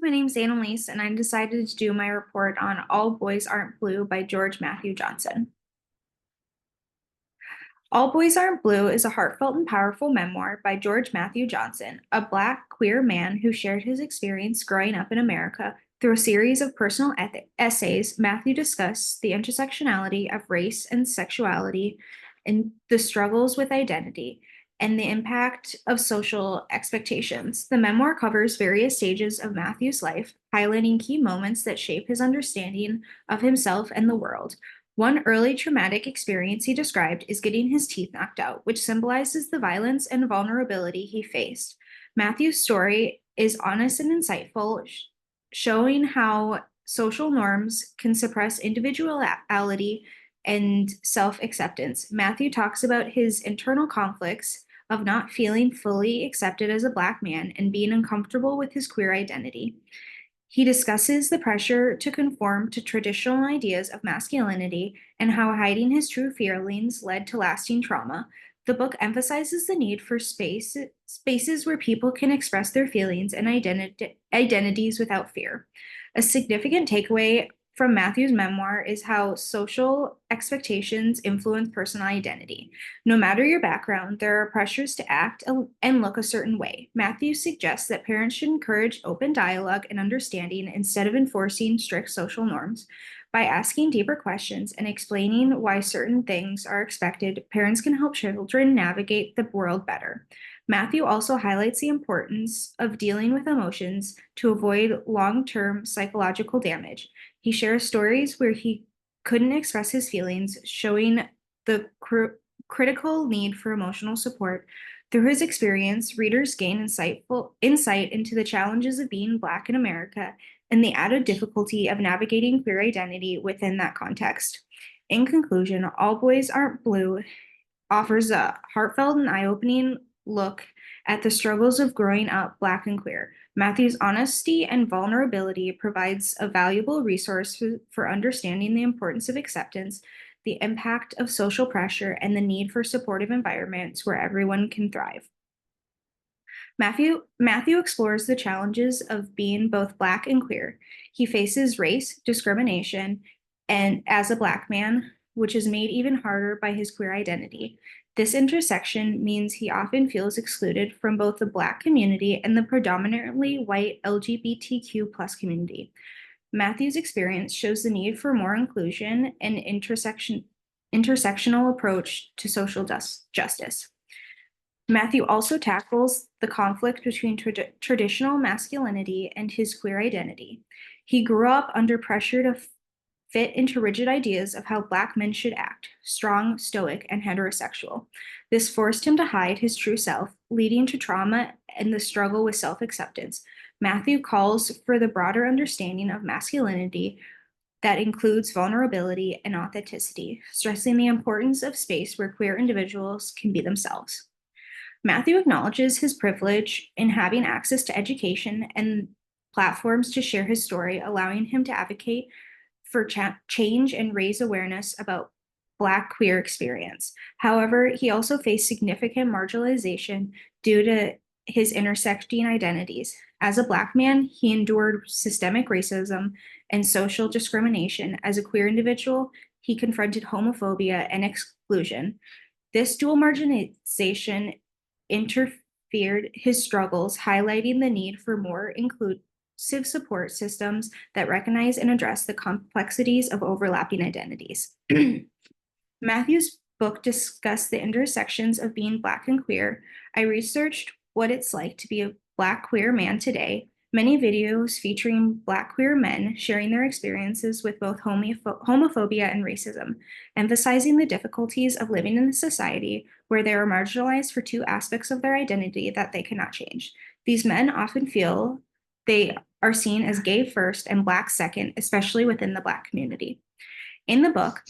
My name's Annalise, and I decided to do my report on All Boys Aren't Blue by George Matthew Johnson. All Boys Aren't Blue is a heartfelt and powerful memoir by George Matthew Johnson, a Black queer man who shared his experience growing up in America. Through a series of personal essays, Matthew discussed the intersectionality of race and sexuality and the struggles with identity and the impact of social expectations. The memoir covers various stages of Matthew's life, highlighting key moments that shape his understanding of himself and the world. One early traumatic experience he described is getting his teeth knocked out, which symbolizes the violence and vulnerability he faced. Matthew's story is honest and insightful, showing how social norms can suppress individuality and self acceptance. Matthew talks about his internal conflicts of not feeling fully accepted as a Black man and being uncomfortable with his queer identity. He discusses the pressure to conform to traditional ideas of masculinity and how hiding his true feelings led to lasting trauma. The book emphasizes the need for spaces where people can express their feelings and identities without fear. A significant takeaway from Matthew's memoir is how social expectations influence personal identity. No matter your background, there are pressures to act and look a certain way. Matthew suggests that parents should encourage open dialogue and understanding instead of enforcing strict social norms. By asking deeper questions and explaining why certain things are expected, parents can help children navigate the world better. Matthew also highlights the importance of dealing with emotions to avoid long-term psychological damage. He shares stories where he couldn't express his feelings, showing the critical need for emotional support. Through his experience, readers gain insight into the challenges of being Black in America and the added difficulty of navigating queer identity within that context. In conclusion, All Boys Aren't Blue offers a heartfelt and eye-opening look at the struggles of growing up Black and queer. Matthew's honesty and vulnerability provides a valuable resource for understanding the importance of acceptance, the impact of social pressure, and the need for supportive environments where everyone can thrive. Matthew explores the challenges of being both Black and queer. He faces race, discrimination, and as a Black man, which is made even harder by his queer identity. This intersection means he often feels excluded from both the Black community and the predominantly white LGBTQ plus community. Matthew's experience shows the need for more inclusion and intersectional approach to social justice. Matthew also tackles the conflict between traditional masculinity and his queer identity. He grew up under pressure to fit into rigid ideas of how Black men should act, strong, stoic, and heterosexual. This forced him to hide his true self, leading to trauma and the struggle with self-acceptance. Matthew calls for the broader understanding of masculinity that includes vulnerability and authenticity, stressing the importance of space where queer individuals can be themselves. Matthew acknowledges his privilege in having access to education and platforms to share his story, allowing him to advocate for change and raise awareness about Black queer experience. However, he also faced significant marginalization due to his intersecting identities. As a Black man, he endured systemic racism and social discrimination. As a queer individual, he confronted homophobia and exclusion. This dual marginalization interfered his struggles, highlighting the need for more inclusive support systems that recognize and address the complexities of overlapping identities. Matthew's book discussed the intersections of being Black and queer. I researched what it's like to be a Black queer man today. Many videos featuring Black queer men sharing their experiences with both homophobia and racism, emphasizing the difficulties of living in a society where they are marginalized for two aspects of their identity that they cannot change. These men often feel they are seen as gay first and Black second, especially within the Black community. In the book,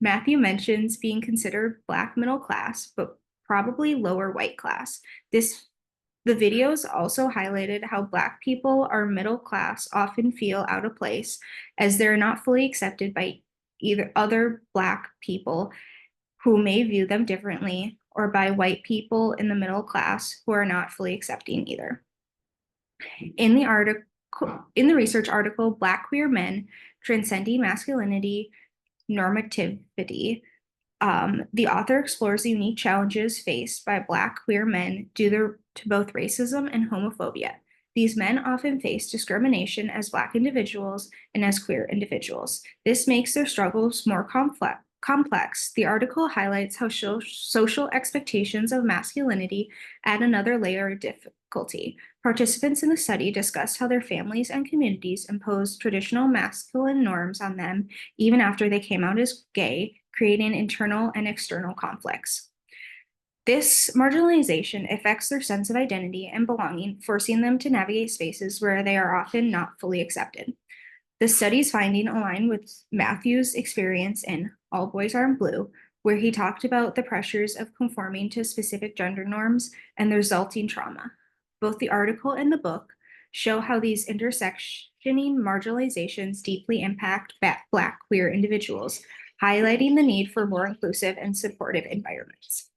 Matthew mentions being considered Black middle class, but probably lower white class. The videos also highlighted how Black people are middle class often feel out of place as they're not fully accepted by either other Black people who may view them differently or by white people in the middle class who are not fully accepting either. In the article, in the research article, Black Queer Men Transcending Masculinity Normativity, the author explores the unique challenges faced by Black queer men due to both racism and homophobia. These men often face discrimination as Black individuals and as queer individuals. This makes their struggles more complex. The article highlights how social expectations of masculinity add another layer of difficulty. Participants in the study discussed how their families and communities imposed traditional masculine norms on them even after they came out as gay, creating internal and external conflicts. This marginalization affects their sense of identity and belonging, forcing them to navigate spaces where they are often not fully accepted. The study's finding align with Matthew's experience in All Boys Are in Blue, where he talked about the pressures of conforming to specific gender norms and the resulting trauma. Both the article and the book show how these intersectioning marginalizations deeply impact Black queer individuals, highlighting the need for more inclusive and supportive environments.